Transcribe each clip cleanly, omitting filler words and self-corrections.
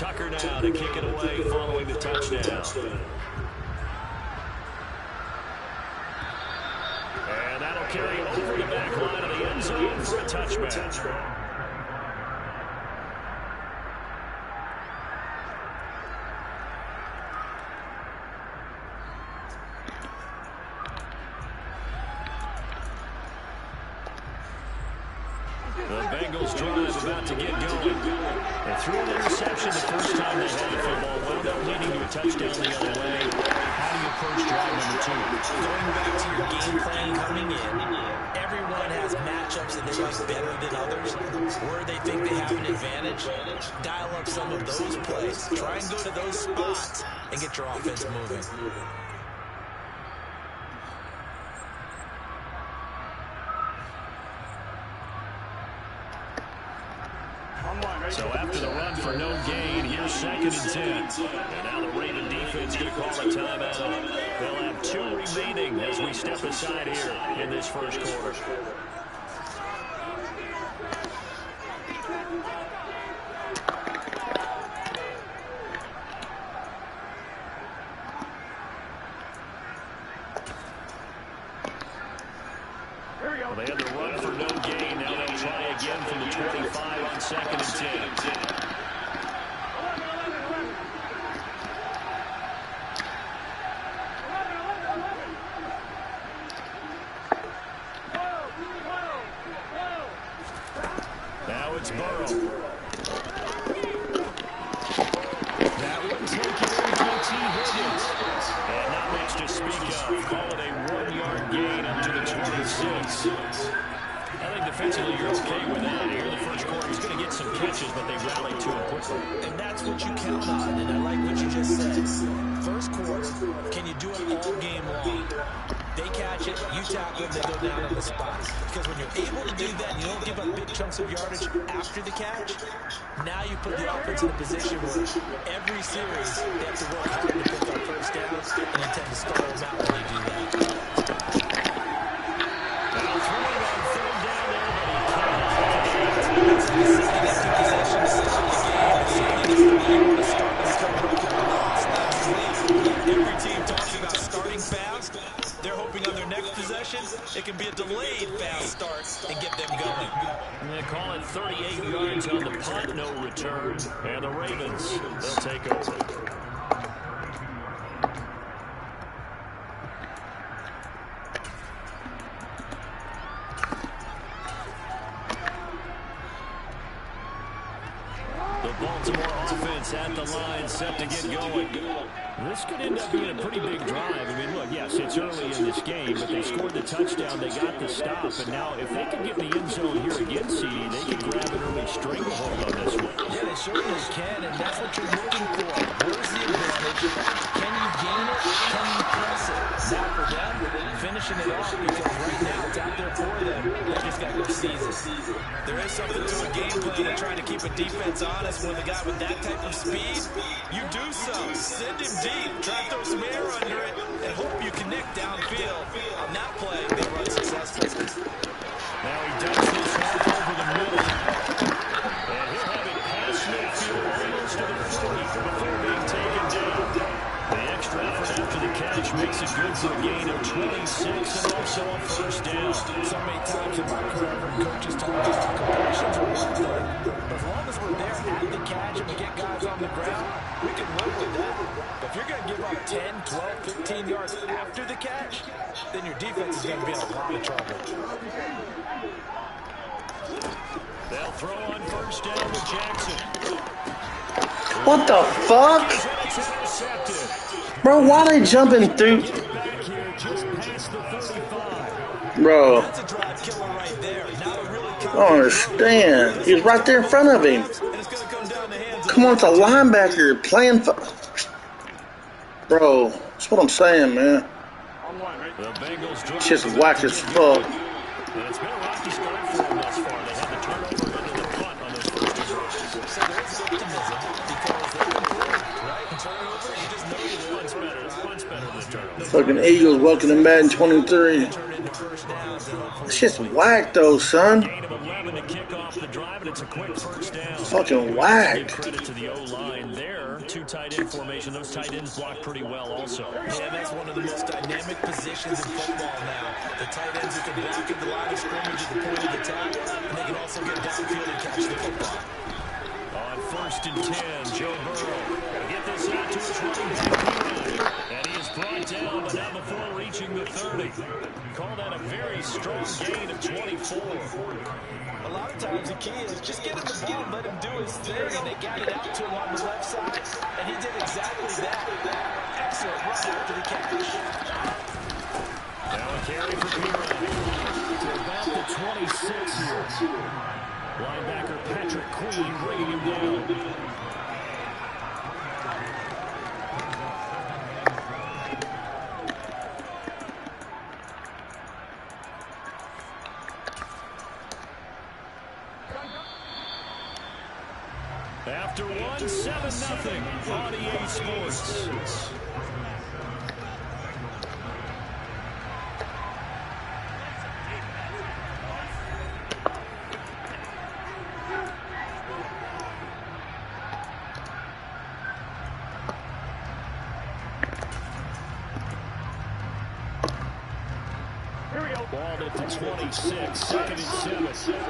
Tucker now to kick it away following the touchdown. And that'll carry over the back line of the end zone for a touchback. The Bengals drive about to get going. They threw an interception the first time they had the football. Wound up leading to a touchdown the other way. How do you approach drive number 2? Going back to your game plan coming in, everyone has matchups that they like better than others. Where they think they have an advantage, dial up some of those plays. Try and go to those spots and get your offense moving. So after the run for no gain, here's 2nd and 10. And now the Raven defense going to call a timeout. They'll have 2 remaining as we step aside here in this first quarter. Well, they had the run for no gain. Now they'll try again from the 25 on 2nd and 10. Now it's Burrow. That one taken into T. Higgins. And not much to speak of. Call it a 1-yard gain up to the 26. I think defensively you're okay with that here. The first quarter, he's going to get some catches, but they rallied to him quickly. And that's what you count on, and I like what you just said. First quarter, can you do it all game long? They catch it, you tackle them, they go down on the spot. Because when you're able to do that, and you don't give up big chunks of yardage after the catch, now you put the offense in a position where every series they have to work hard to pick up first downs and intend to stall them out when they do that. Now throwing on 3rd down there, but he can't. It's the second empty possession to start the game. It's certainly going to be able to start and come back and loss. Every team talks about starting fast. They're hoping on their next possession, it can be a delayed fast start and get them going. And they call it 38 yards on the punt, no return. And the Ravens, they'll take over. The Baltimore offense at the line, set to get going. This could end up being a pretty big drive. I mean, look, yes, it's early in this game, but they scored the touchdown, they got the stop, and now if they can get in the end zone here again, CD, they can grab an early stranglehold on this one. Yeah, they certainly can, and that's what you're looking for. Where's the advantage? Can you gain it? Can you press it? Now for them, finishing it off, because right now it's out there for them. They just got to go seize it. There is something to a game plan of trying to keep a defense honest with a guy with that type of speed. You do so. Send him deep. Try to throw some air under it and hope you connect downfield. On that play, they run successful. Now he dumps this off over the middle. And he'll have it past midfield almost to the 40 before being taken down. The extra effort after the catch makes it good for a gain of 26 and also a first down. So many times in my career, coaches talk about completions are one thing, but as long as we're there at the catch and we get guys on the ground, we can live with that. But if you're going to give up 10, 12, 15 yards after the catch, then your defense is going to be in a lot of trouble. They'll throw on first down with Jackson. What the fuck? Bro, why are they jumping through? Bro, I don't understand. He was right there in front of him. Come on, it's a linebacker playing for... Bro, that's what I'm saying, man. It's just whack as fuck. It's been a rocky start for them thus far. They had the turnover and the punt on those first two drives. So there's optimism because they've been playing, right? Turnover, you just know one's better than turnover. Fucking Eagles welcome to Madden 23. It's just whack though, son. Gain of 11 to kick off the drive, and it's a quick first down. Fucking whack. Give credit to the the O-line there. Two tight end formation. Those tight ends block pretty well also. Yeah, that's one of the most dynamic positions in football now. The tight ends who can block at the line of scrimmage at the point of attack, and they can also get downfield and catch the football. On 1st and 10, Joe Burrow. Get this out to his running back. And he is brought down, but not before reaching the 30. Call that a very strong gain of 24. A lot of times the key is just get him the ball and let him do his thing. And they got it out to him on the left side, and he did exactly that. Excellent run after the catch. Now a carry for Piran to about the 26 here. Linebacker Patrick Queen bringing him down. After one, 7-0 on EA Sports. Ball at the 26, 2nd and 7.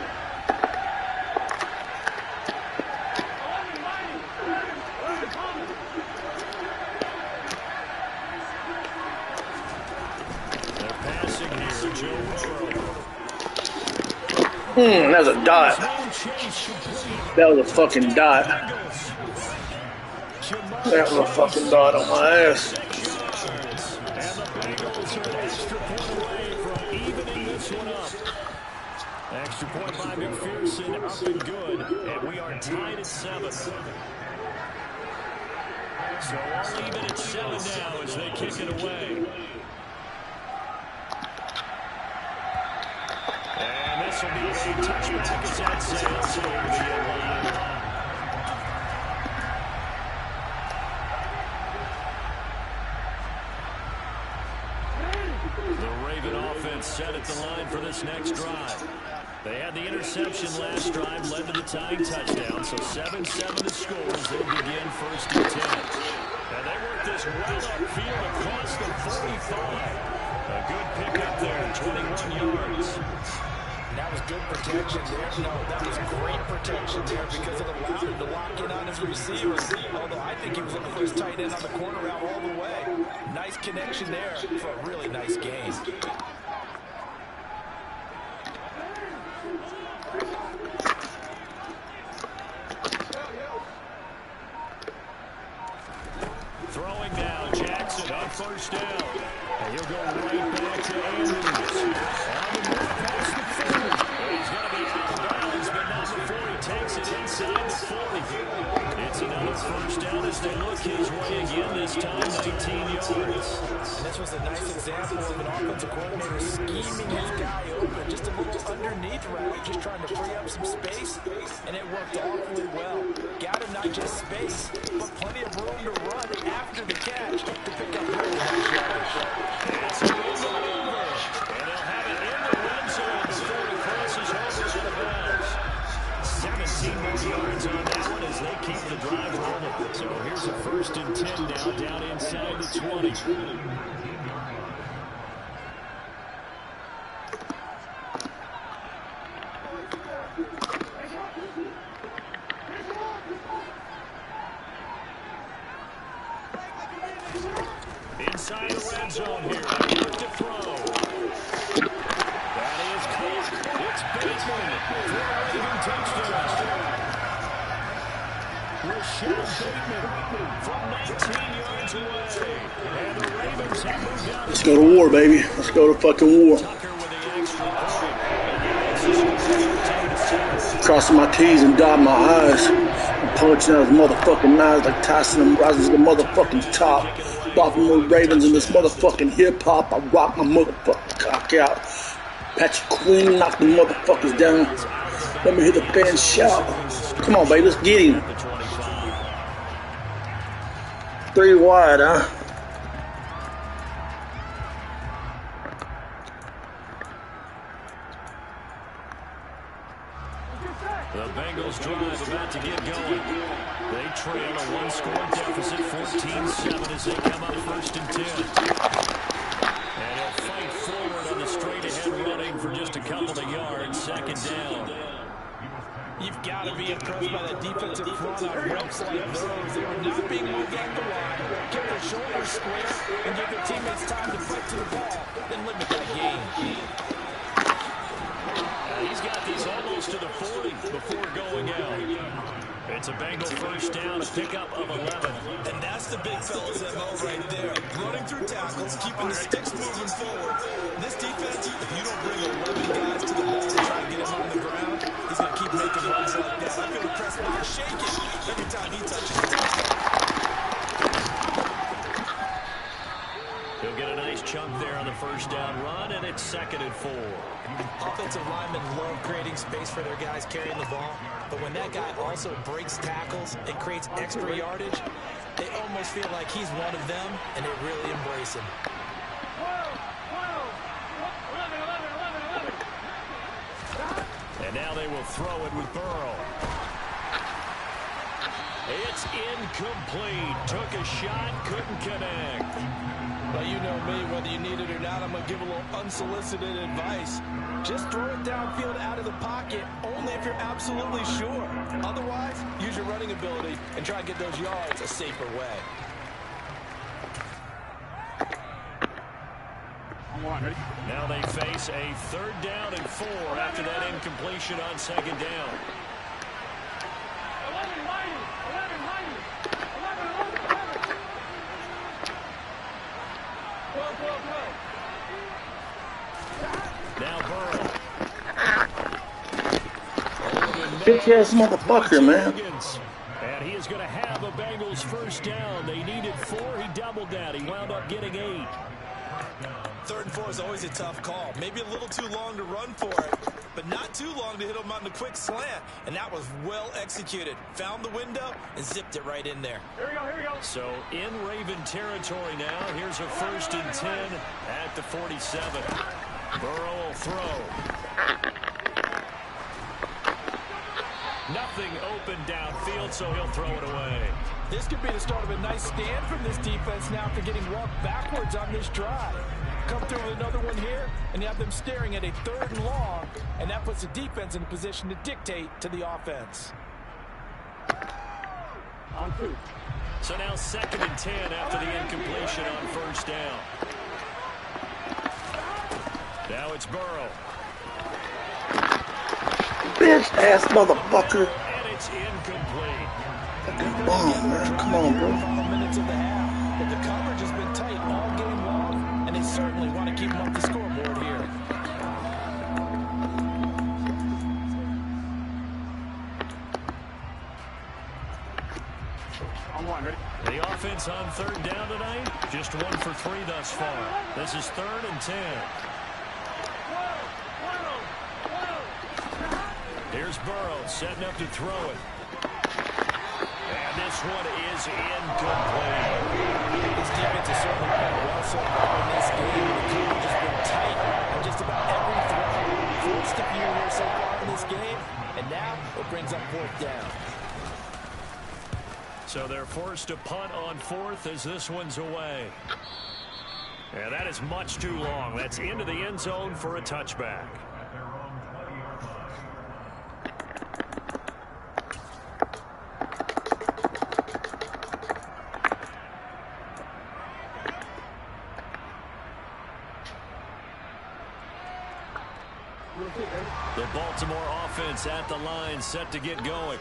That was a dot. That was a fucking dot. That was a fucking dot on my ass. Extra point by McPherson, up and good, and we are tied at 7. So all even at 7 now as they kick it away. And this will be a touchback as that sails over the end line. The Raven offense set at the line for this next drive. They had the interception last drive, led to the tying touchdown, so 7-7 the score as they begin 1st and 10. And they work this well upfield across the 45. A good pickup there, 21 yards. That was good protection there. No, that was great protection there because it allowed him to lock in on his receiver. Although I think he was looking for his tight end on the corner route all the way. Nice connection there for a really nice game. Throwing now, Jackson on 1st down. And he'll go right back to Andrews. On the move past the 30. He's going to be out of bounds, but not before he takes it inside the 40. It's another 1st down as they look his way again, this time 19 yards. And this was a nice example of an offensive coordinator scheming his guy open. Just a little underneath route, just trying to free up some space, and it worked awfully well. Got him not just space, but plenty of room to run after the catch to pick up really nice yardage. It's a win over, and he'll have it in the red zone before he crosses over out of bounds. 17 more yards on that one as they keep the drive rolling. So here's a 1st and 10 now, down inside the 20. Inside the red zone here. They work to throw. That is caught. It's Bateman for a Raven touchdown. Rashad Bateman from 19 yards away. And the Ravens have moved out. Let's go to war, baby. Let's go to fucking war. Tucker with the extra point. Crossing my T's and dotting my I's. I'm punching out his motherfucking knives like Tyson and rises to the motherfucking top. Bopping the Ravens in this motherfucking hip-hop. I rock my motherfucking cock out. Patrick Queen knock the motherfuckers down. Let me hear the fans shout. Come on, baby, let's get him. 3 wide, huh? The Bengals drive about to get going. They trail, a one-score deficit, 14-7 as they come up 1st and 10. And he'll fight forward on the straight-ahead running for just a couple of yards, 2nd down. You've got to be impressed by the defensive front on reps like those. They were not being moved at the line. Kept their shoulders square and give their teammates time to fight to the ball, then limit that game. He's got these almost to the 40 before going out. It's a Bengal 1st down, a pickup of 11. And that's the big fella's MO right there. Running through tackles, keeping the sticks moving forward. This defense, if you don't bring 11 guys to the ball and try to get him on the ground, he's going to keep making runs like that. I feel the press box shaking every time he touches the ball. He'll get a nice chunk there on the 1st down run, and it's 2nd and 4. Offensive linemen love creating space for their guys carrying the ball, but when that guy also breaks tackles and creates extra yardage, they almost feel like he's one of them, and they really embrace him. And now they will throw it with Burrow. It's incomplete. Took a shot, couldn't connect. Well, you know me, whether you need it or not, I'm going to give a little unsolicited advice. Just throw it downfield out of the pocket, only if you're absolutely sure. Otherwise, use your running ability and try to get those yards a safer way. Now they face a 3rd down and 4 after that incompletion on 2nd down. Now Burrow. Bitch-ass motherfucker, man. And he is going to have a Bengals 1st down. They needed 4. He doubled that. He wound up getting 8. 3rd and 4 is always a tough call. Maybe a little too long to run for it, but not too long to hit him on the quick slant. And that was well executed. Found the window and zipped it right in there. Here we go. So in Raven territory now. Here's a 1st and 10 at the 47. Burrow will throw. Nothing open downfield, so he'll throw it away. This could be the start of a nice stand from this defense now after getting walked backwards on this drive. Come through with another one here, and you have them staring at a 3rd and long, and that puts the defense in a position to dictate to the offense. So now 2nd and 10 after the incompletion on 1st down. Now it's Burrow. Bitch-ass motherfucker. And it's incomplete. Fucking bomb, man. Come on, bro. Minutes of the half, but the coverage has been tight all game long, and they certainly want to keep them up the scoreboard here. The offense on 3rd down tonight, just 1 for 3 thus far. This is 3rd and 10. Here's Burrow setting up to throw it. And this one is incomplete. This defense has certainly played well so far in this game. The coverage has been tight on just about every throw. Forced a few here so far in this game, and now it brings up 4th down. So they're forced to punt on 4th as this one's away. And that is much too long. That's into the end zone for a touchback. The Baltimore offense at the line, set to get going.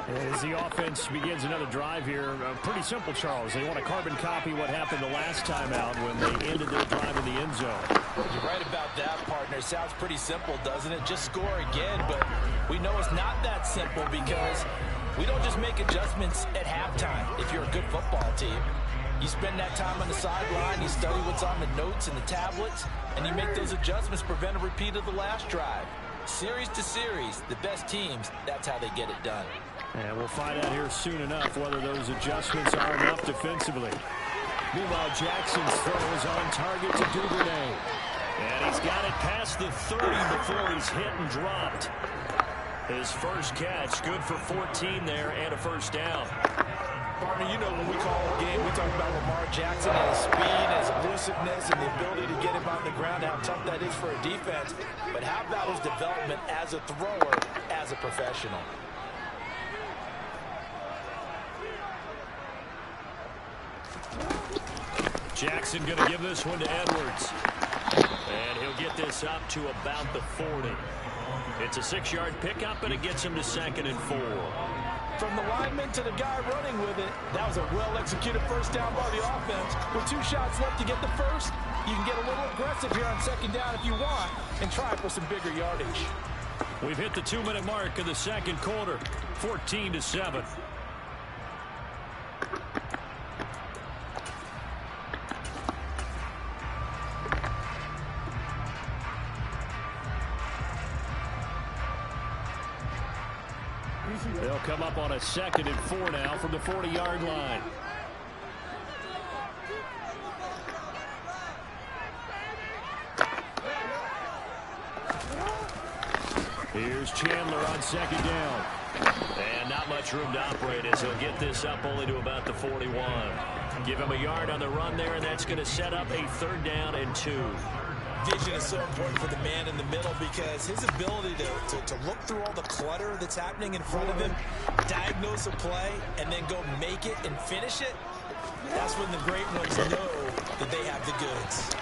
As the offense begins another drive here, pretty simple, Charles. They want to carbon copy what happened the last time out when they ended their drive in the end zone. You're right about that, partner. Sounds pretty simple, doesn't it? Just score again, but we know it's not that simple because we don't just make adjustments at halftime if you're a good football team. You spend that time on the sideline, you study what's on the notes and the tablets, and you make those adjustments to prevent a repeat of the last drive. Series to series, the best teams, that's how they get it done. And we'll find out here soon enough whether those adjustments are enough defensively. Meanwhile, Jackson's throw is on target to Duvernay. And he's got it past the 30 before he's hit and dropped. His first catch, good for 14 there and a 1st down. know when we call a game, we talk about Lamar Jackson and his speed, his elusiveness, and the ability to get him on the ground, how tough that is for a defense. But how about his development as a thrower, as a professional? Jackson going to give this one to Edwards. And he'll get this up to about the 40. It's a 6-yard pickup, and it gets him to 2nd and 4. From the lineman to the guy running with it, that was a well-executed first down by the offense. With 2 shots left to get the first, you can get a little aggressive here on 2nd down if you want and try for some bigger yardage. We've hit the 2-minute mark of the 2nd quarter, 14-7. They'll come up on a 2nd and 4 now from the 40-yard line. Here's Chandler on 2nd down. And not much room to operate as he'll get this up only to about the 41. Give him a yard on the run there, and that's going to set up a 3rd down and 2. Vision is so important for the man in the middle because his ability to look through all the clutter that's happening in front of him, diagnose a play, and then go make it and finish it, that's when the great ones know that they have the goods.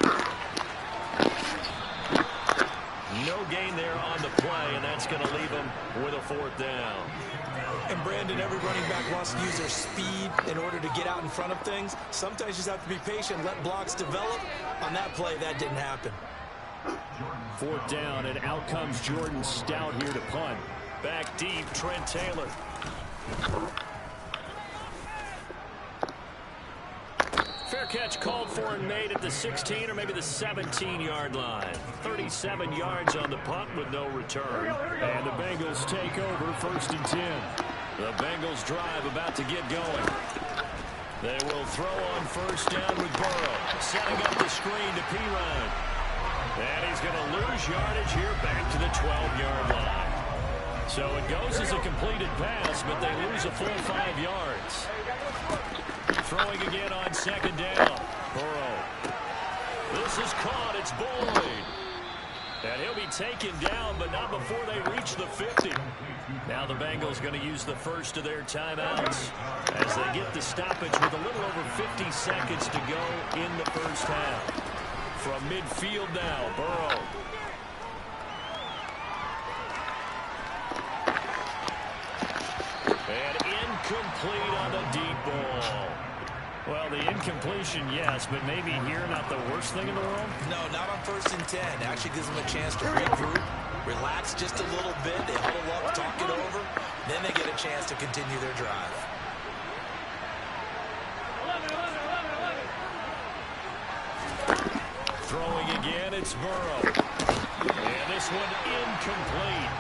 No gain there on the play, and that's going to leave him with a 4th down. And Brandon, every running back wants to use their speed in order to get out in front of things. Sometimes you just have to be patient, let blocks develop. On that play, that didn't happen. 4th down, and out comes Jordan Stout here to punt. Back deep, Trent Taylor. Fair catch called for and made at the 16 or maybe the 17-yard line. 37 yards on the punt with no return. And the Bengals take over 1st and 10. The Bengals drive about to get going. They will throw on 1st down with Burrow. Setting up the screen to Perine. And he's going to lose yardage here back to the 12-yard line. So it goes as a completed pass, but they lose a full 5 yards. Throwing again on 2nd down. Burrow. This is caught. It's Boyd. And he'll be taken down, but not before they reach the 50. Now the Bengals going to use the first of their timeouts as they get the stoppage with a little over 50 seconds to go in the first half. From midfield now, Burrow. And incomplete on the deep ball. Well, the incompletion, yes, but maybe here not the worst thing in the world? No, not on 1st and 10. Actually gives them a chance to regroup, relax just a little bit. They huddle up, talk it over. Then they get a chance to continue their drive. Throwing again, it's Burrow. And this one incomplete.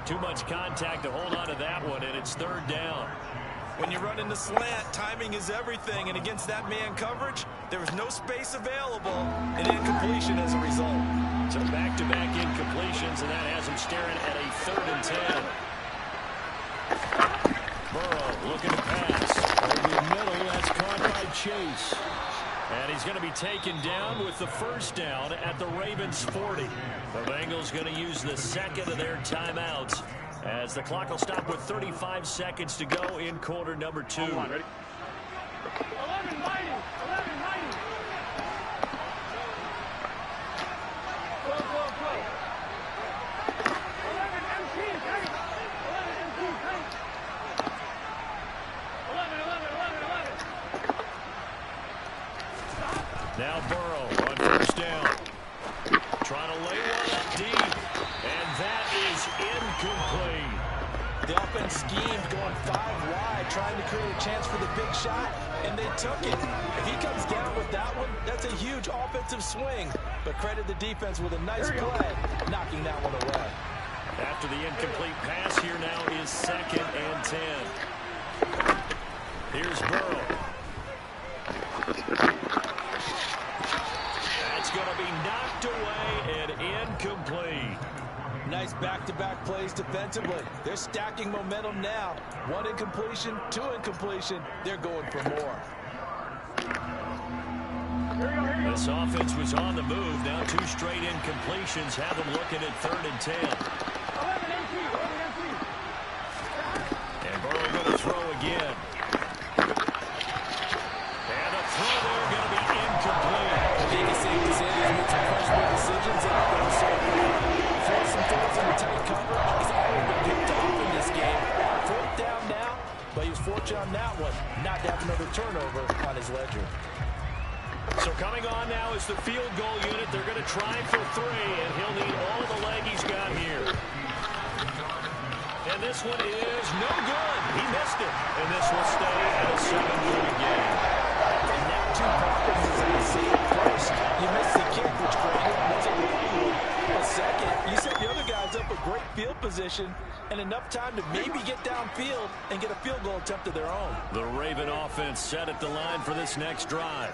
Too much contact to hold on to that one, and it's 3rd down. When you run in the slant, timing is everything, and against that man coverage, there was no space available, and incompletion as a result. So back-to-back incompletions, and that has him staring at a 3rd and 10. Burrow looking to pass. Over the middle, that's caught by Chase. And he's going to be taken down with the 1st down at the Ravens 40. The Bengals going to use the 2nd of their timeouts as the clock will stop with 35 seconds to go in quarter number 2. Ready? 11 mighty. 11 mighty. Go, go, go. 11 MC, hey. 11 MC, hey. 11, 11, 11, 11. Now Burrow on 1st down. Trying to lay one up deep. And that is incomplete. The offense schemed going 5 wide, trying to create a chance for the big shot, and they took it. If he comes down with that one, that's a huge offensive swing. But credit the defense with a nice play, knocking that one away. After the incomplete pass, here now is 2nd and 10. Here's Burrow. That's going to be knocked away and incomplete. Nice back-to-back plays defensively. They're stacking momentum now. 1 incompletion, 2 incompletion. They're going for more. This offense was on the move. Now 2 straight incompletions have them looking at 3rd and 10. And Burrow going to throw again. And the throw there going to be incomplete. I think it's safe to say he's made some questionable decisions out there. So force some throws into tight coverage. He's already been picked off in this game. 4th down now, but he was fortunate on that one not to have another turnover on his ledger. So coming on now is the field goal unit. They're going to try for 3, and he'll need all the leg he's got here. And this one is no good. He missed it. And this will stay at a 7-point game. And now 2 problems in the scene. First, you missed the kick, which granted wasn't really one. But second, you set the other guys up a great field position and enough time to maybe get downfield and get a field goal attempt of their own. The Raven offense set at the line for this next drive.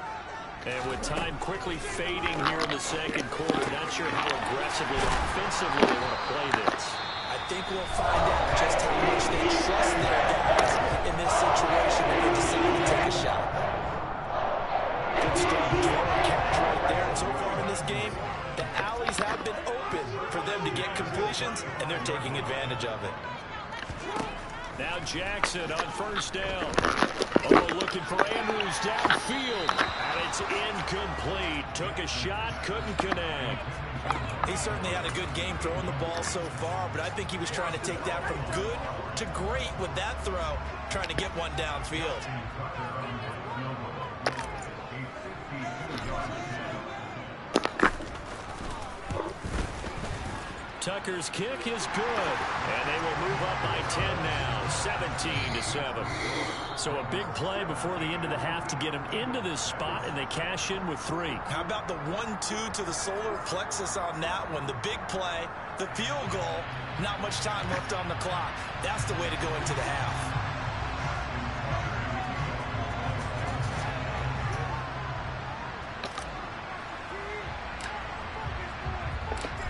And with time quickly fading here in the 2nd quarter, not sure how aggressively, offensively they want to play this. I think we'll find out just how much they trust their guys in this situation when they decide to take a shot. Good strong throwing catch right there. And so far in this game, the alleys have been open for them to get completions, and they're taking advantage of it. Now Jackson on 1st down. Oh, looking for Andrews downfield. And it's incomplete. Took a shot, couldn't connect. He certainly had a good game throwing the ball so far, but I think he was trying to take that from good to great with that throw, trying to get one downfield. Tucker's kick is good, and they will move up by 10 now, 17-7. So a big play before the end of the half to get them into this spot, and they cash in with 3. How about the 1-2 to the solar plexus on that one? The big play, the field goal, not much time left on the clock. That's the way to go into the half.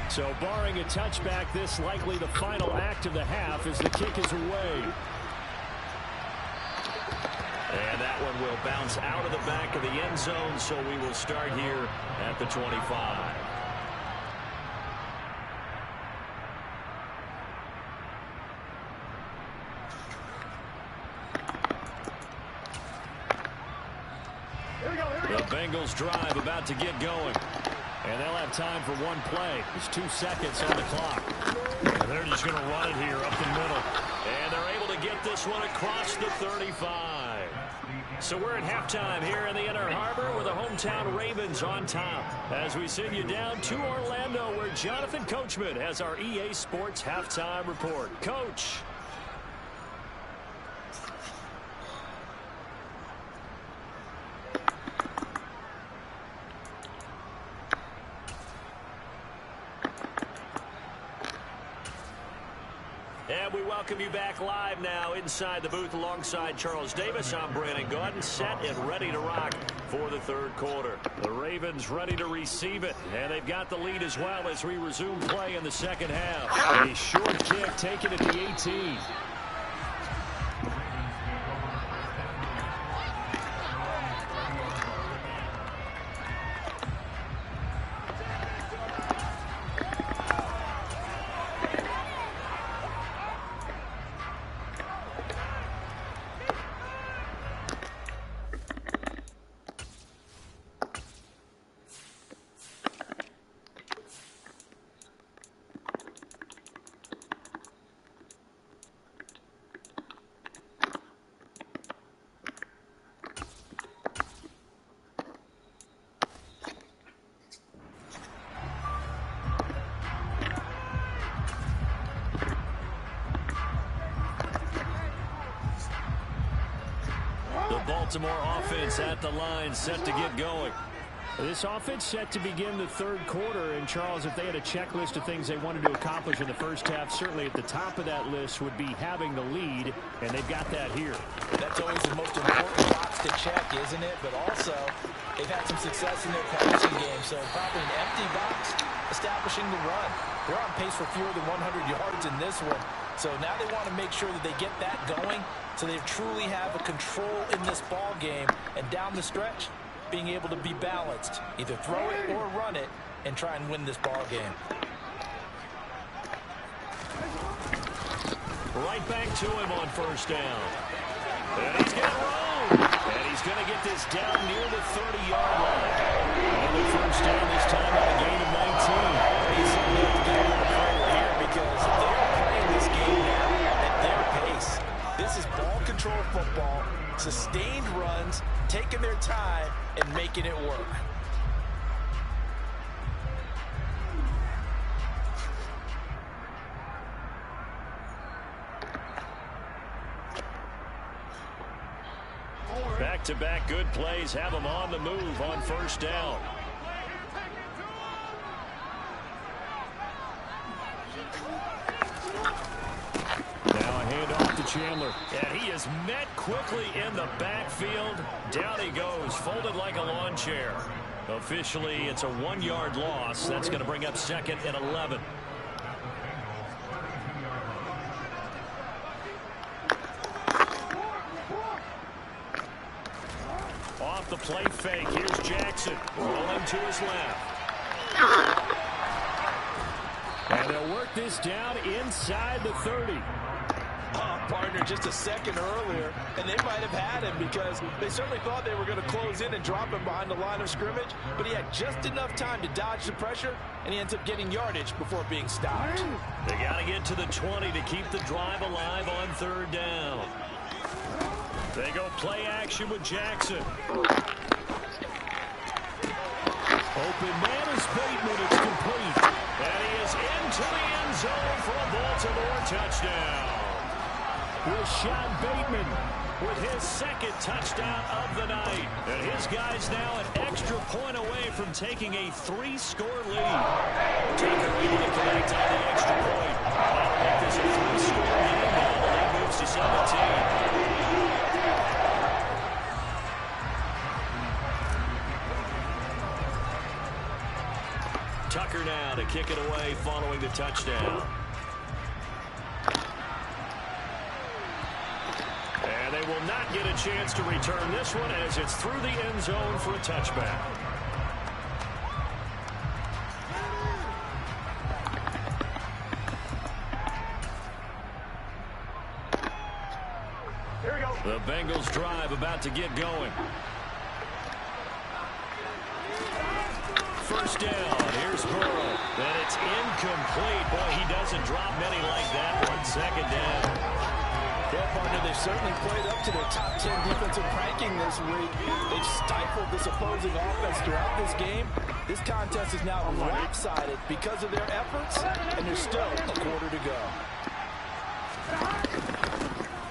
So barring a touchback, this likely the final act of the half as the kick is away. And that one will bounce out of the back of the end zone, so we will start here at the 25. The Bengals drive about to get going. And they'll have time for 1 play. There's 2 seconds on the clock. And they're just going to run it here up the middle. And they're able to get this one across the 35. So we're at halftime here in the Inner Harbor with the hometown Ravens on top. As we send you down to Orlando where Jonathan Coachman has our EA Sports halftime report. Coach. And we welcome you back live now inside the booth alongside Charles Davis. I'm Brandon Gaudin, set and ready to rock for the 3rd quarter. The Ravens ready to receive it, and they've got the lead as well as we resume play in the 2nd half. A short kick taken at the 18. Baltimore offense at the line, set to get going. This offense set to begin the third quarter. And, Charles, if they had a checklist of things they wanted to accomplish in the first half, certainly at the top of that list would be having the lead, and they've got that here. That's always the most important box to check, isn't it? But also, they've had some success in their passing game, so probably an empty box establishing the run. They're on pace for fewer than 100 yards in this one, so now they want to make sure that they get that going so they truly have a control in this ball game, and down the stretch, being able to be balanced, either throw it or run it, and try and win this ball game. Right back to him on first down. And he's got room. And he's going to get this down near the 30-yard line. Another first down, this time on a gain of 19. He's certainly have to give him credit here because they are playing this game now at their pace. This is ball control football, sustained runs, taking their time, and making it work. Back-to-back good plays have them on the move on first down. Now a handoff to Chandler. And he is met quickly in the backfield. Down he goes, folded like a lawn chair. Officially, it's a 1-yard loss. That's going to bring up 2nd and 11. Off the play fake. Here's Jackson. Rolling to his left. And they'll work this down inside the 30. Partner just a second earlier, and they might have had him because they certainly thought they were going to close in and drop him behind the line of scrimmage, but he had just enough time to dodge the pressure, and he ends up getting yardage before being stopped. They got to get to the 20 to keep the drive alive on third down. They go play action with Jackson. Open man is Bateman. It's complete. And he is into the end zone for a Baltimore touchdown. Rashad Bateman with his 2nd touchdown of the night. And his guys now an extra point away from taking a 3-score lead. Tucker able to connect on the extra point. That'll make this a 3-score game. Now the lead moves to 17. Tucker now to kick it away following the touchdown. And they will not get a chance to return this one as it's through the end zone for a touchback. Here we go. The Bengals drive about to get going. First down, here's Burrow. And it's incomplete. Boy, he doesn't drop many like that one. 2nd down. Yeah, partner, they've certainly played up to their top 10 defensive ranking this week. They've stifled this opposing offense throughout this game. This contest is now lopsided because of their efforts, and there's still a quarter to go.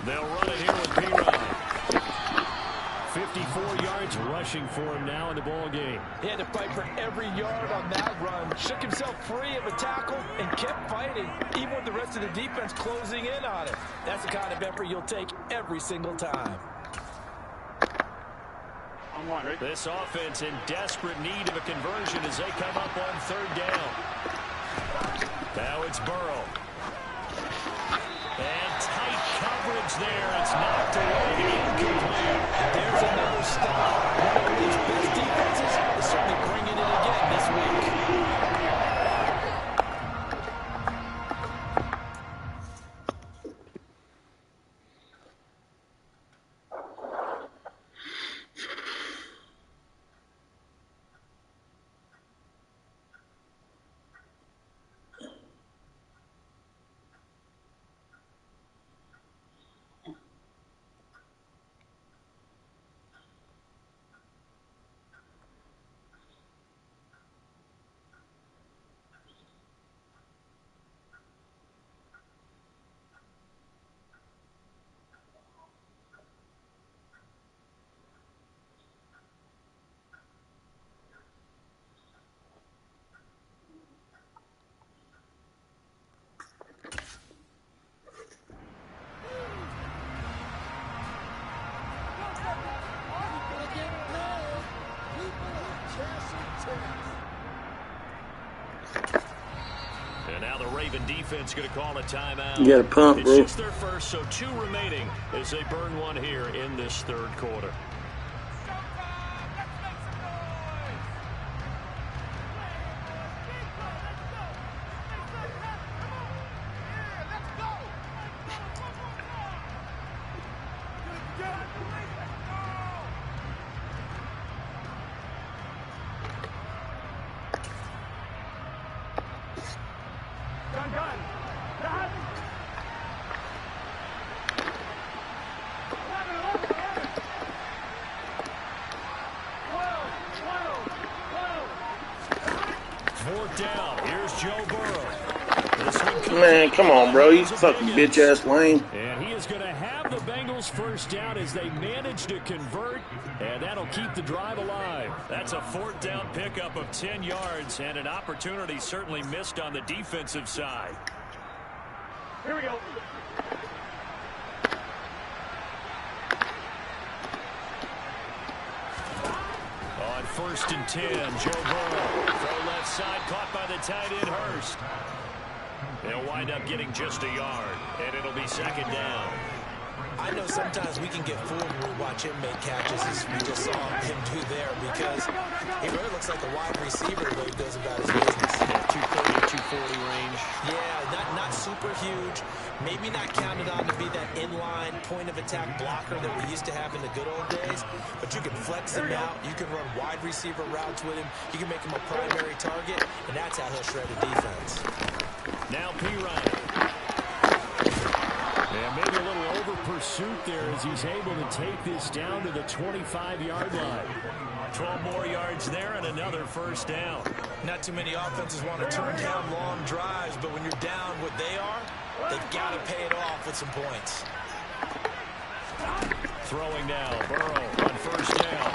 They'll run it here with P-Rod. 54 yards rushing for him now in the ball game. He had to fight for every yard on that run. Shook himself free of a tackle and kept fighting, even with the rest of the defense closing in on it. That's the kind of effort you'll take every single time. This offense in desperate need of a conversion as they come up on third down. Now it's Burrow. And tight coverage there. It's knocked away. Incomplete. There's another stop. One of these best defenses is certainly bringing it again this week. Raven defense going to call a timeout. You got to pump, bro. It's just their first, so 2 remaining as they burn one here in this third quarter. Down. Here's Joe Burrow. Man, come on, bro. You fucking bitch-ass lame. And he is going to have the Bengals first down as they manage to convert, and that'll keep the drive alive. That's a 4th down pickup of 10 yards, and an opportunity certainly missed on the defensive side. Here we go. On 1st and 10, Joe Burrow. Throw left side, caught by the tight end, Hurst. They'll wind up getting just a yard, and it'll be 2nd down. I know sometimes we can get fooled when we watch him make catches, as we just saw him do there, because he really looks like a wide receiver the way he goes about his business. Yeah, 230 to 240 range. Yeah, not super huge. Maybe not counted on to be that inline point-of-attack blocker that we used to have in the good old days, but you can flex him out. You can run wide receiver routes with him. You can make him a primary target, and that's how he'll shred a defense. Now P. Ryan. Yeah, maybe a little over pursuit there as he's able to take this down to the 25-yard line. 12 more yards there and another 1st down. Not too many offenses want to turn down long drives, but when you're down what they are, they've got to pay it off with some points. Throwing now, Burrow on 1st down.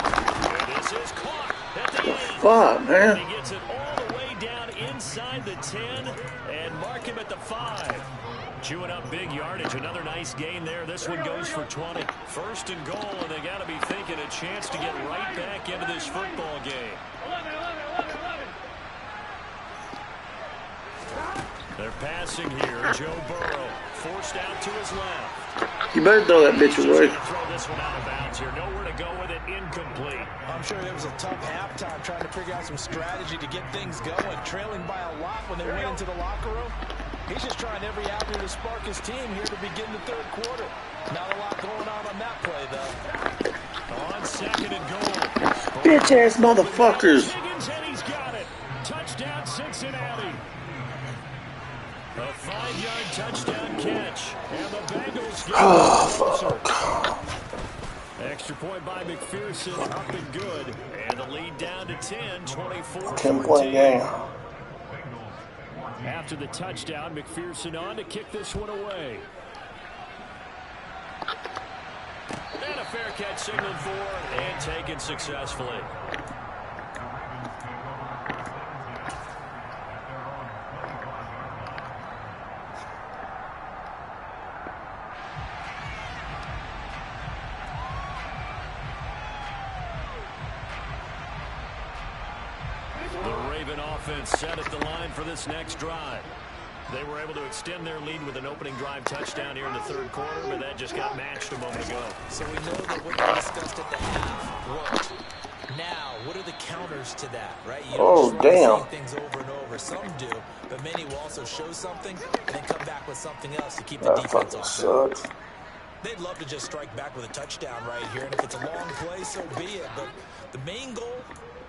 And this is caught at the end. Fuck, man. And he gets it all the way down inside the 10 and mark him at the 5. Chewing up big yardage. Another nice gain there. This one goes for 20. 1st and goal, and they got to be thinking a chance to get right back into this football game. 11. They're passing here. Joe Burrow forced out to his left. You better throw that bitch away. Throw this one out of bounds here. Nowhere to go with it. Incomplete. I'm sure it was a tough halftime trying to figure out some strategy to get things going, trailing by a lot when they went into the locker room. He's just trying every avenue to spark his team here to begin the 3rd quarter. Not a lot going on that play, though. On 2nd and goal. Bitch-ass motherfuckers. Higgins, and he's got it. Touchdown, Cincinnati. A 5-yard touchdown catch. And the Bengals get closer. Extra point by McPherson, up and good. And the lead down to 10, 24-14. 10-point game. After the touchdown, McPherson on to kick this one away. And a fair catch signaled for and taken successfully. Offense set at the line for this next drive. They were able to extend their lead with an opening drive touchdown here in the 3rd quarter, but that just got matched a moment ago. So we know that what we discussed at the half worked. Now, what are the counters to that, right? You don't just run the same things over and over. Some do, but many will also show something and then come back with something else to keep the defense off. They'd love to just strike back with a touchdown right here, and if it's a long play, so be it. But the main goal,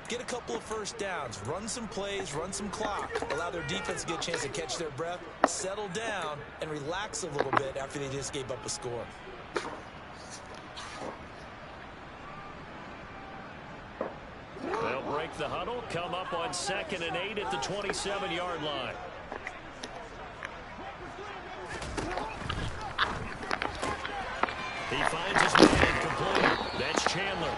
get a couple of 1st downs, run some plays, run some clock, allow their defense to get a chance to catch their breath, settle down, and relax a little bit after they just gave up a score. They'll break the huddle, come up on 2nd and 8 at the 27-yard line. He finds his man complete. That's Chandler.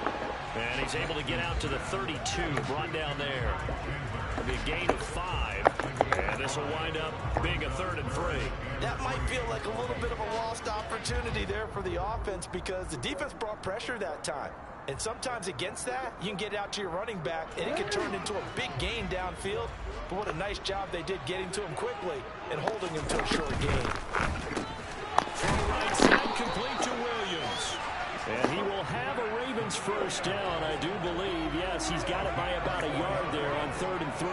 And he's able to get out to the 32, brought down there. It'll be a gain of 5. And this will wind up being a 3rd and 3. That might feel like a little bit of a lost opportunity there for the offense because the defense brought pressure that time. And sometimes against that, you can get out to your running back, and it can turn into a big gain downfield. But what a nice job they did getting to him quickly and holding him to a short gain. From the right side, complete to Williams. And he will have a Ravens first down, I do believe. Yes, he's got it by about a yard there on 3rd and 3.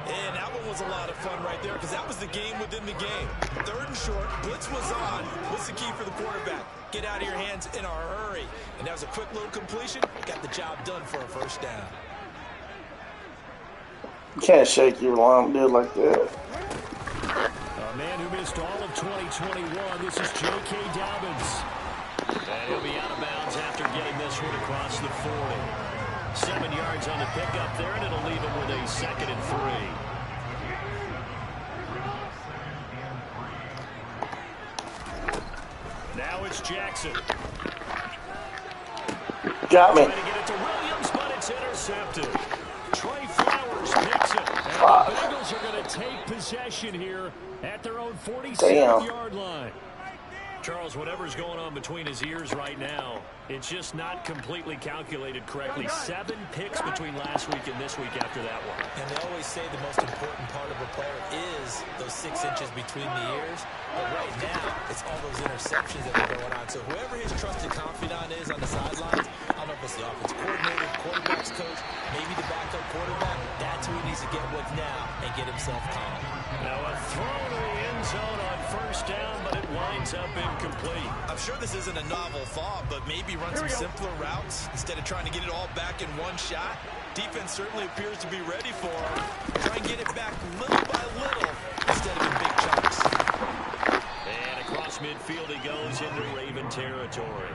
And that one was a lot of fun right there because that was the game within the game. 3rd and short, blitz was on. What's the key for the quarterback? Get out of your hands in a hurry. And that was a quick little completion. Got the job done for a first down. You can't shake your long dude like that. A man who missed all of 2021. This is J.K. Dobbins. And he'll be out of bounds after getting this one across the 40. 7 yards on the pickup there, and it'll leave him with a 2nd and 3. Now it's Jackson. Got me. Trying to get it to Williams, but it's intercepted. Trey Flowers picks it. And the Bengals are going to take possession here at their own 47-yard line. Charles, whatever's going on between his ears right now, it's just not completely calculated correctly. 7 picks between last week and this week after that one. And they always say the most important part of a player is those 6 inches between the ears. But right now, it's all those interceptions that are going on. So whoever his trusted confidant is on the sidelines, I don't know if it's the offense coordinator, quarterback's coach, maybe the backup quarterback, that's who he needs to get with now and get himself calm. Now a throw to the end zone on first down, but it winds up incomplete. I'm sure this isn't a novel thought, but maybe run some simpler routes instead of trying to get it all back in one shot. Defense certainly appears to be ready for him. Try and get it back little by little instead of in big chunks. And across midfield he goes into Raven territory.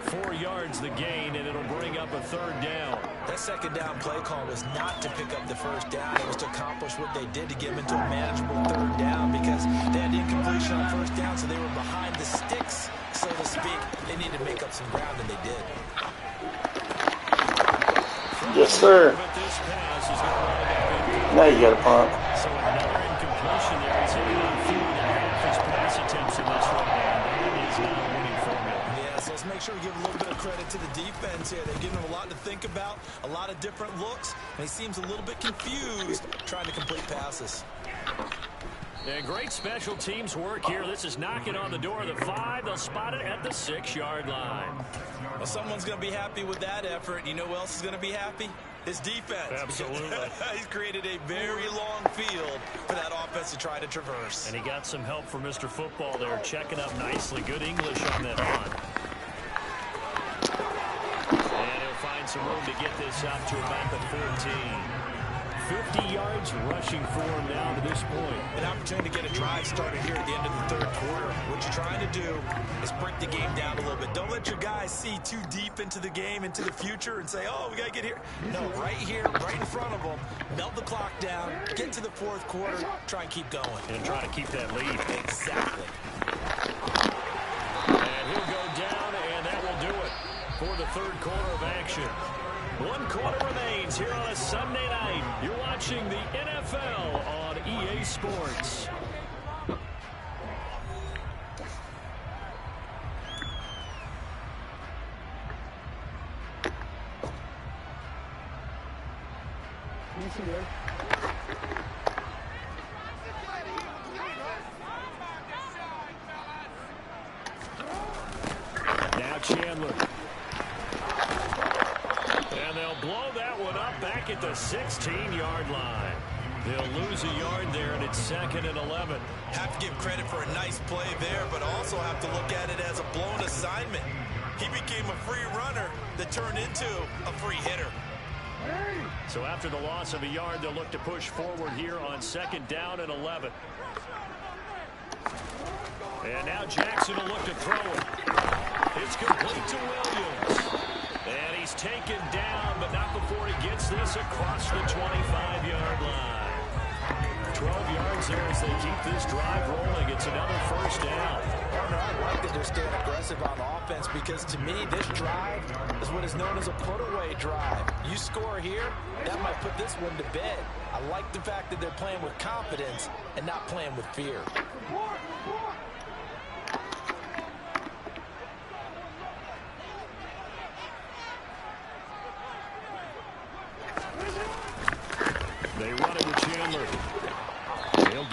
4 yards the gain, and it'll bring up a 3rd down. That 2nd down play call was not to pick up the first down. It was to accomplish what they did to get them into a manageable 3rd down because they had incompletion on first down, so they were behind the sticks, so to speak. They needed to make up some ground, and they did. Yes, sir. But this pass is going to wind up incomplete. Now you got a punt. So another incompletion there. He's hitting on 4.5 his pass attempts in this right now. That is not a winning formula. Yeah, so let's make sure we give a little bit of credit to the defense here. They've given him a lot to think about, a lot of different looks, and he seems a little bit confused trying to complete passes. And great special teams work here. This is knocking on the door of the 5. They'll spot it at the 6-yard line. Well, someone's going to be happy with that effort. You know who else is going to be happy? His defense. Absolutely. He's created a very long field for that offense to try to traverse. And he got some help from Mr. Football there, checking up nicely. Good English on that run. And he'll find some room to get this up to about the 14. 50 yards rushing for him now to this point. An opportunity to get a drive started here at the end of the 3rd quarter. What you're trying to do is break the game down a little bit. Don't let your guys see too deep into the game, into the future, and say, oh, we got to get here. No, right here, right in front of them, melt the clock down, get to the 4th quarter, try and keep going. And try to keep that lead. Exactly. And he'll go down, and that will do it for the 3rd quarter of action. 1 quarter remains here on a Sunday night. You're watching the NFL on EA Sports. Now Chandler. And they'll blow that one up back at the 16-yard line. They'll lose a yard there, and it's 2nd and 11. Have to give credit for a nice play there, but also have to look at it as a blown assignment. He became a free runner that turned into a free hitter. So after the loss of a yard, they'll look to push forward here on 2nd down and 11. And now Jackson will look to throw it. It's complete to Williams. And he's taken down, but not before he gets this across the 25-yard line. 12 yards there as they keep this drive rolling. It's another first down. I like that they're staying aggressive on offense because, to me, this drive is what is known as a put-away drive. You score here, that might put this one to bed. I like the fact that they're playing with confidence and not playing with fear.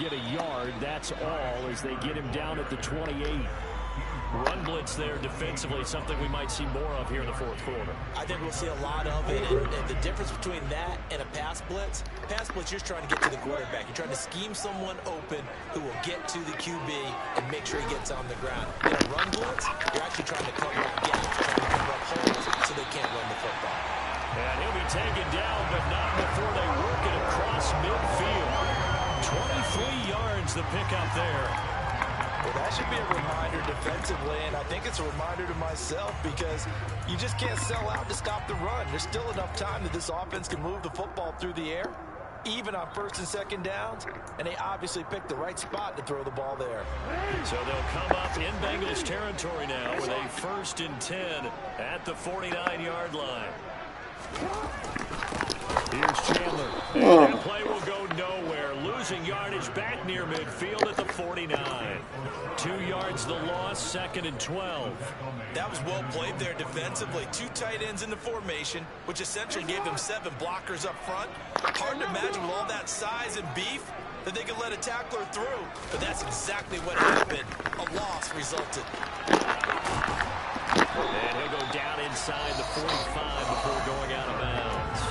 get a yard. That's all as they get him down at the 28. Run blitz there defensively, something we might see more of here in the fourth quarter. I think we'll see a lot of it, and the difference between that and a pass blitz, you're just trying to get to the quarterback. You're trying to scheme someone open who will get to the QB and make sure he gets on the ground. In a run blitz, you're actually trying to cover up gaps, trying to cover up holes so they can't run the football. And he'll be taken down, but not before they work it across midfield. 23 yards the pickup there. Well, that should be a reminder defensively, and I think it's a reminder to myself because you just can't sell out to stop the run. There's still enough time that this offense can move the football through the air, even on first and second downs, and they obviously picked the right spot to throw the ball there. So they'll come up in Bengals territory now with a 1st and 10 at the 49-yard line. Here's Chandler. And that play will go nowhere. Losing yardage back near midfield at the 49. 2 yards the loss, 2nd and 12. That was well played there defensively. 2 tight ends in the formation, which essentially gave them 7 blockers up front. Hard to imagine with all that size and beef that they could let a tackler through. But that's exactly what happened. A loss resulted. And he'll go down inside the 45 before going out of bounds.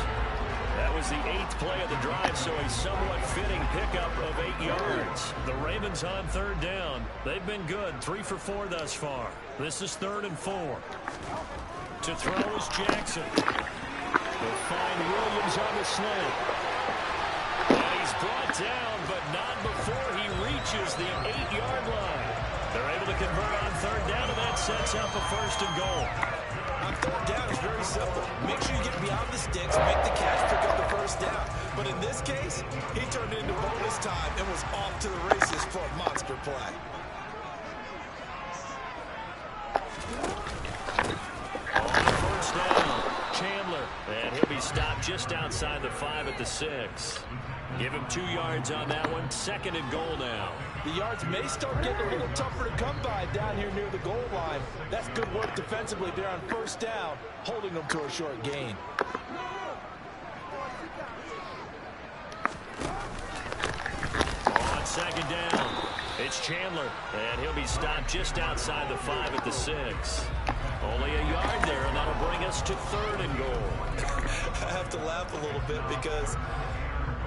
That was the 8th play of the drive, so a somewhat fitting pickup of 8 yards. The Ravens on 3rd down. They've been good, 3 for 4 thus far. This is 3rd and 4. To throw is Jackson. They'll find Williams on the slant. And he's brought down, but not before he reaches the 8-yard line. They're able to convert on 3rd down, and that sets up a 1st and goal. On 3rd down is very simple. Make sure you get beyond the sticks, make the catch, pick up the 1st down. But in this case, he turned into bonus time and was off to the races for a monster play. On 1st down, Chandler. And he'll be stopped just outside the 5 at the 6. Give him 2 yards on that one. 2nd and goal now. The yards may start getting a little tougher to come by down here near the goal line. That's good work defensively there on 1st down, holding them to a short gain. On 2nd down, it's Chandler. And he'll be stopped just outside the 5 at the 6. Only a yard there, and that'll bring us to 3rd and goal. I have to laugh a little bit because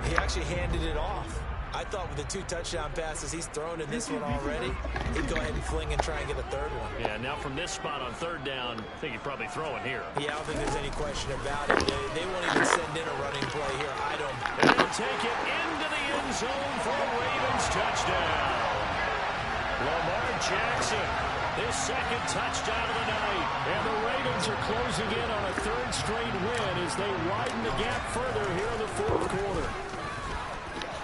he actually handed it off. I thought with the 2 touchdown passes he's thrown in this one already, he'd go ahead and fling and try and get a 3rd one. Yeah, now from this spot on 3rd down, I think he'd probably throw it here. Yeah, I don't think there's any question about it. They won't even send in a running play here. I don't. And they'll take it into the end zone for a Ravens touchdown. Lamar Jackson, his 2nd touchdown of the night. And the Ravens are closing in on a 3rd straight win as they widen the gap further here in the 4th quarter.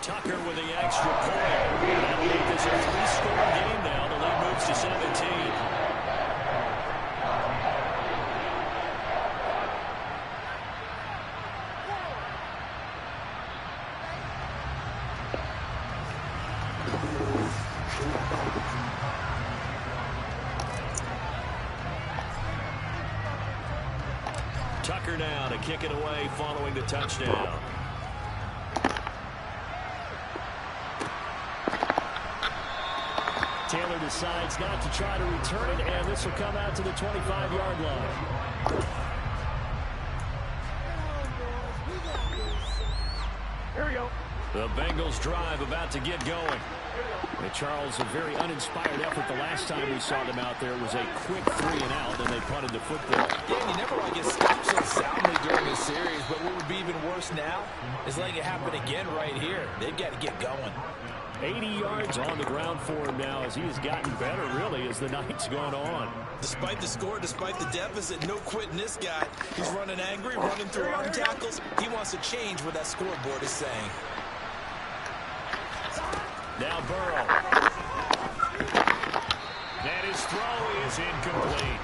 Tucker with the extra point. That'll make this a 3-score game now. The lead moves to 17. Tucker now to kick it away following the touchdown. Taylor decides not to try to return it, and this will come out to the 25-yard line. Here we go. The Bengals drive about to get going. And Charles, a very uninspired effort the last time we saw them out there. It was a quick 3 and out, and they punted the football. Yeah, you never want to get stopped so soundly during a series, but what would be even worse now is letting it happen again right here. They've got to get going. 80 yards on the ground for him now as he has gotten better, really, as the night's gone on. Despite the score, despite the deficit, no quitting this guy. He's running angry, running through arm tackles. He wants to change what that scoreboard is saying. Now Burrow. And his throw is incomplete.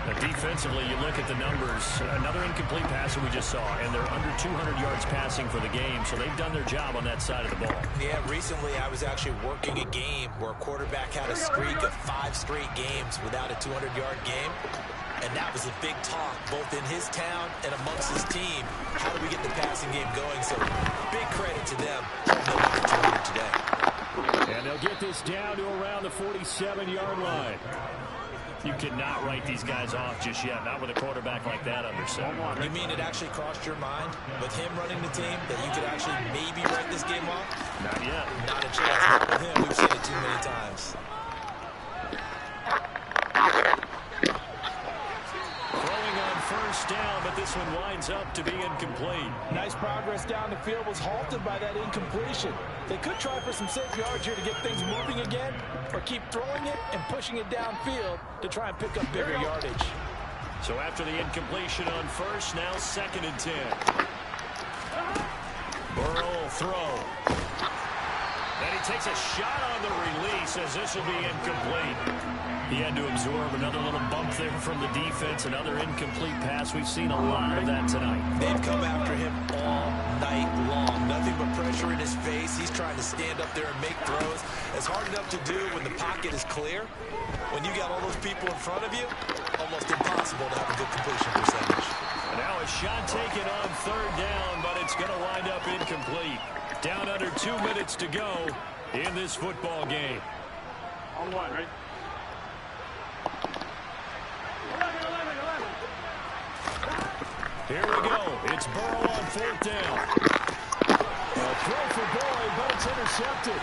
Defensively, you look at the numbers. Another incomplete pass that we just saw, and they're under 200 yards passing for the game, so they've done their job on that side of the ball. Yeah, recently I was actually working a game where a quarterback had a streak of 5 straight games without a 200-yard game, and that was a big talk both in his town and amongst his team. How do we get the passing game going? So big credit to them. They'll get 200 today. And they'll get this down to around the 47-yard line. You cannot write these guys off just yet, not with a quarterback like that under center. You mean it actually crossed your mind with him running the team that you could actually maybe write this game off? Not yet. Not a chance. Not with him. We've seen it too many times. Throwing on first down, but this one winds up to be incomplete. Nice progress down the field was halted by that incompletion. They could try for some safe yards here to get things moving again, or keep throwing it and pushing it downfield to try and pick up bigger yardage. So after the incompletion on first, now 2nd and 10. Burrow will throw. And he takes a shot on the release as this will be incomplete. He had to absorb another little bump there from the defense, another incomplete pass. We've seen a lot of that tonight. They've come after him all night long. Nothing but pressure in his face. He's trying to stand up there and make throws. It's hard enough to do when the pocket is clear. When you got all those people in front of you, almost impossible to have a good completion percentage. And now a shot taken on 3rd down, but it's going to wind up incomplete. Down under 2 minutes to go in this football game. On one, right? Here we go. It's Burrow on 4th down. A throw for Boyd, but it's intercepted.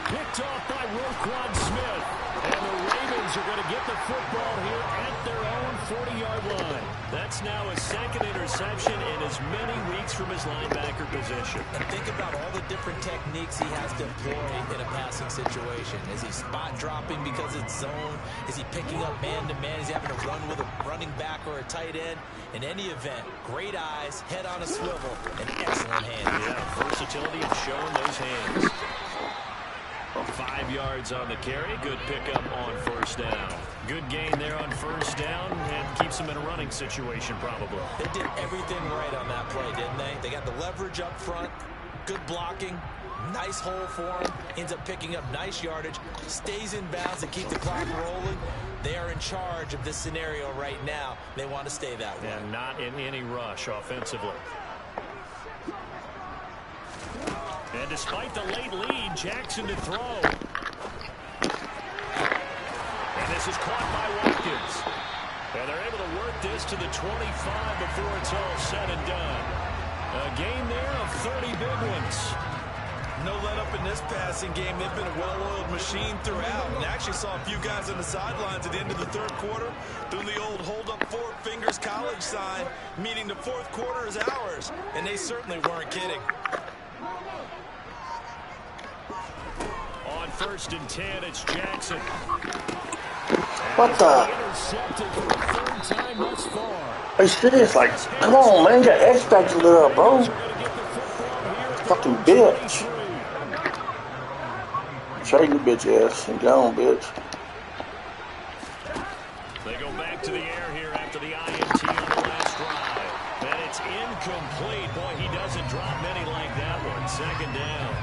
Picked off by Roquan Smith. And the Ravens are going to get the football here at their own 40-yard line. That's now his 2nd interception in as many weeks from his linebacker position. And think about all the different techniques he has to employ in a passing situation. Is he spot dropping because it's zone? Is he picking up man-to-man? Is he having to run with a running back or a tight end? In any event, great eyes, head on a swivel, and excellent hands. Yeah, versatility of showing those hands. 5 yards on the carry. Good pickup on 1st down. Good gain there on 1st down and keeps them in a running situation probably. They did everything right on that play, didn't they? They got the leverage up front, good blocking, nice hole for him, ends up picking up nice yardage, stays in bounds to keep the clock rolling. They are in charge of this scenario right now. They want to stay that way. And not in any rush offensively. And despite the late lead, Jackson to throw. And this is caught by Watkins. And they're able to work this to the 25 before it's all said and done. A game there of 30 big ones. No let up in this passing game. They've been a well-oiled machine throughout. And actually saw a few guys on the sidelines at the end of the 3rd quarter doing the old hold up 4 fingers college sign, meaning the 4th quarter is ours. And they certainly weren't kidding. On 1st and 10, it's Jackson. What the? Intercepted for the 3rd time thus far. Are you serious? Like, come on, man. Get X Factor little, bro. Fucking bitch. Trade you, bitch ass. And gone, bitch. They go back to the air here after the INT on the last drive. And it's incomplete. Boy, he doesn't drop many like that one. 2nd down.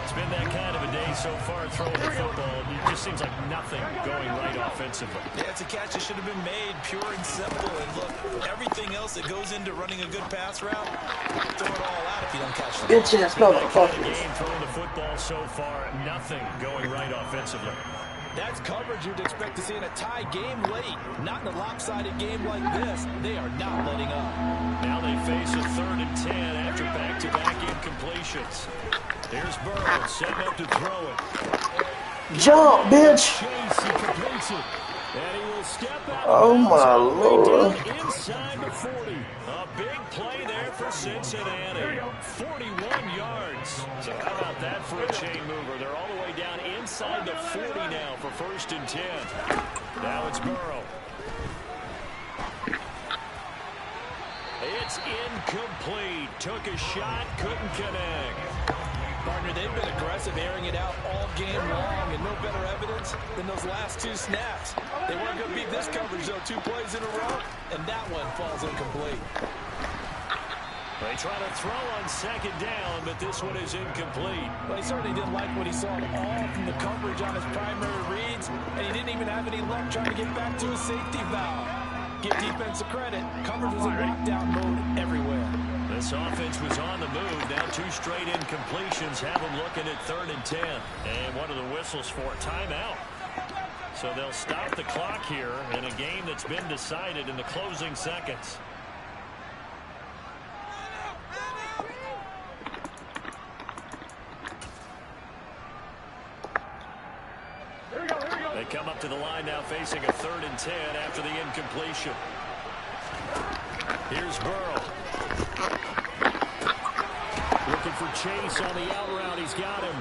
It's been that kind of a day so far throwing the football. It just seems like nothing going right offensively. Yeah, it's a catch that should have been made, pure and simple. And look, everything else that goes into running a good pass route, throw it all out if you don't catch the ball. Bitch ass motherfucker. Game throwing the football so far, nothing going right offensively. That's coverage you'd expect to see in a tie game late. Not in a lopsided game like this. They are not letting up. Now they face a 3rd and 10 after back-to-back incompletions. Here's Burrow setting up to throw it. Jump, bitch. Chase, he completes it. And he will step out. Oh, my Lord. Inside the 40. A big play there for Cincinnati. 41 yards. So how about that for a chain mover? They're all the way down inside the 40 now for 1st and 10. Now it's Burrow. It's incomplete. Took a shot, couldn't connect. Partner, they've been aggressive, airing it out all game long, and no better evidence than those last 2 snaps. They weren't going to beat this coverage, though, 2 plays in a row, and that one falls incomplete. They try to throw on 2nd down, but this one is incomplete. Well, he certainly didn't like what he saw all from the coverage on his primary reads, and he didn't even have any luck trying to get back to a safety valve. Give defense a credit. Coverage was in lockdown mode everywhere. The This offense was on the move. Now 2 straight incompletions have them looking at 3rd and 10. And what are the whistles for? Timeout. So they'll stop the clock here in a game that's been decided in the closing seconds. They come up to the line now facing a 3rd and 10 after the incompletion. Here's Burrow. Looking for Chase on the out route. He's got him.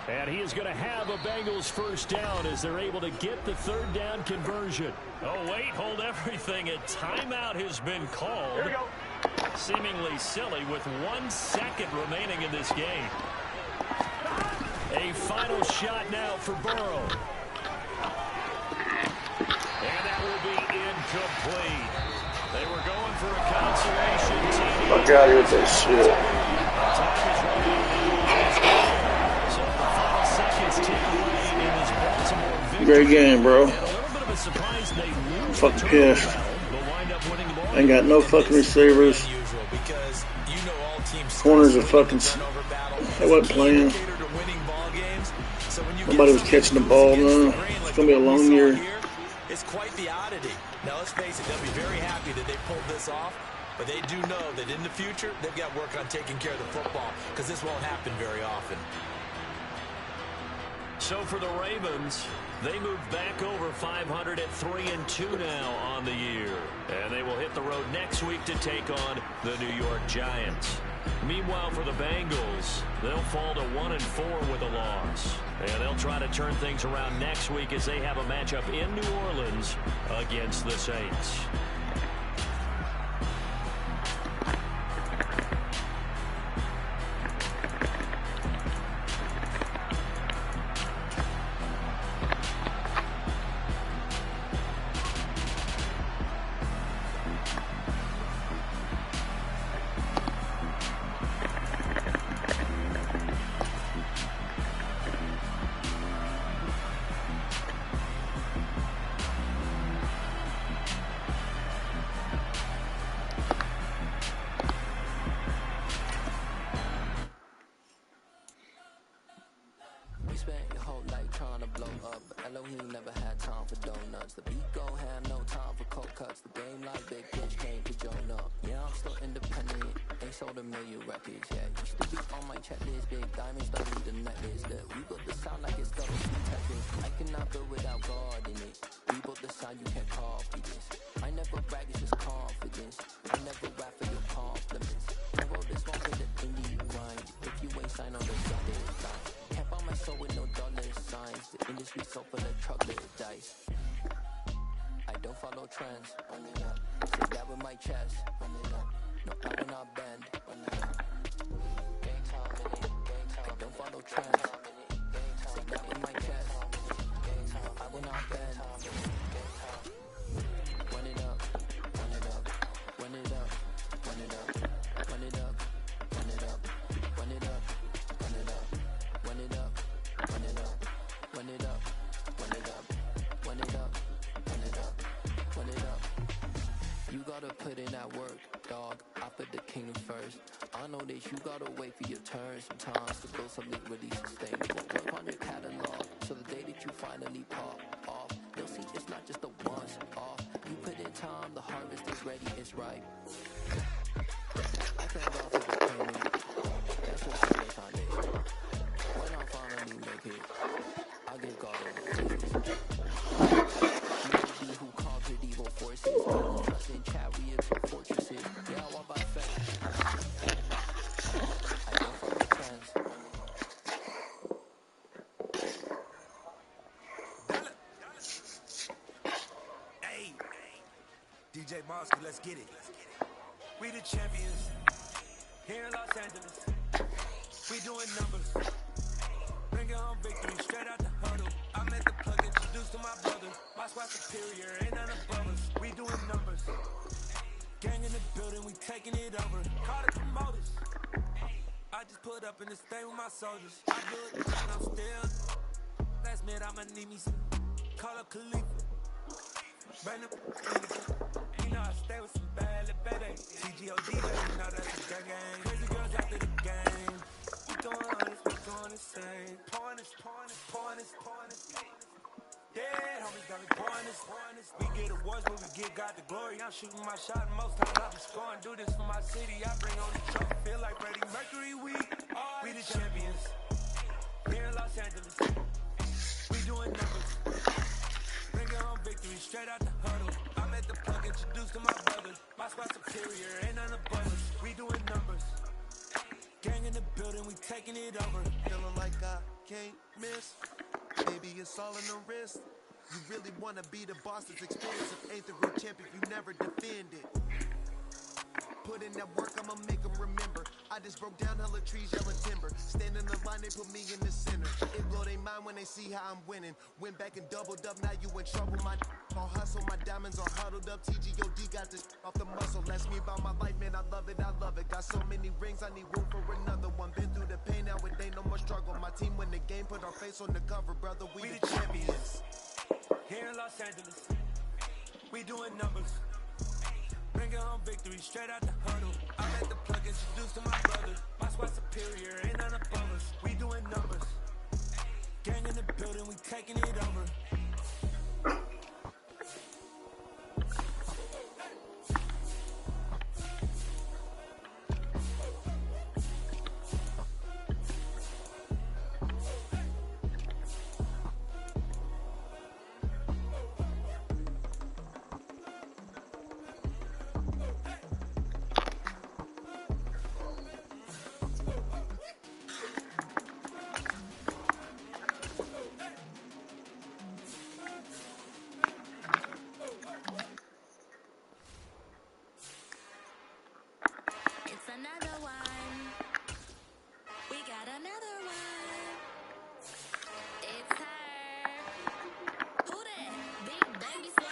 And he is going to have a Bengals first down as they're able to get the 3rd down conversion. Oh, wait, hold everything. A timeout has been called. Here we go. Seemingly silly with 1 second remaining in this game. A final shot now for Burrow. And that will be incomplete. They were going for a consolation TD. Fuck out of here with that shit. So the final seconds tick away in this Baltimore victory. Great game, bro. And a little bit of a surprise they lose. Fucking pissed. They'll wind up winning the ball. Ain't got no fucking receivers. Because you know all teams Corners are fucking. They wasn't playing. Nobody was catching the ball, man. It's gonna be a long year. It's quite the oddity. Now, let's face it, they'll be very happy that they pulled this off, but they do know that in the future, they've got work on taking care of the football because this won't happen very often. So for the Ravens, they move back over 500 at 3-2 now on the year. And they will hit the road next week to take on the New York Giants. Meanwhile, for the Bengals, they'll fall to 1-4 with a loss. And they'll try to turn things around next week as they have a matchup in New Orleans against the Saints. Put in that work, dog. I put the kingdom first. I know that you gotta wait for your turn sometimes to build something really sustainable. Work on your catalog, so the day that you finally pop off, you'll see it's not just a once off. You put in time, the harvest is ready, it's ripe. I thank God for the payment. That's just the foundation. When I finally make it, I'll give God all the praise. You be who conquered evil forces. Trust in chariots or fortresses. Yeah, I walk by faith. I don't follow trends. Hey, DJ Mosky, let's get it. We the champions here in Los Angeles. We doing numbers. Bringing home victory straight out the huddle. I met the plug, introduced to my brother. My squad superior, ain't none above us. We doing numbers. Gang in the building, we taking it over. Call the promoters. I just put up in the state with my soldiers. I do it and I'm still. Last minute, I'ma need me some. Call up Khalifa. Brand new. You know I stay with some bad little baby. TGOD, baby, you know that's a I'm shooting my shot, and most times I be scoring. Do this for my city, I bring on the trophy. Feel like Freddie Mercury, we the champions. Here in Los Angeles, we doing numbers. Bringing home victory straight out the huddle. I'm at the plug, introduced to my brothers. My squad superior, ain't none above us. We doing numbers. Gang in the building, we taking it over. Feeling like I can't miss. Maybe it's all in the wrist. You really wanna be the boss that's experienced. If ain't the real champ if you never defend it. Put in that work, I'ma make them remember. I just broke down hella trees, yelling timber. Stand in the line, they put me in the center. It blow their mind when they see how I'm winning. Went back and doubled up, now you in trouble. My all hustle, my diamonds are huddled up. TGOD got this off the muscle. Ask me about my life, man, I love it, I love it. Got so many rings, I need room for another one. Been through the pain, now it ain't no more struggle. My team win the game, put our face on the cover, brother. We the champions. Here in Los Angeles, we doing numbers. Bringing home victory straight out the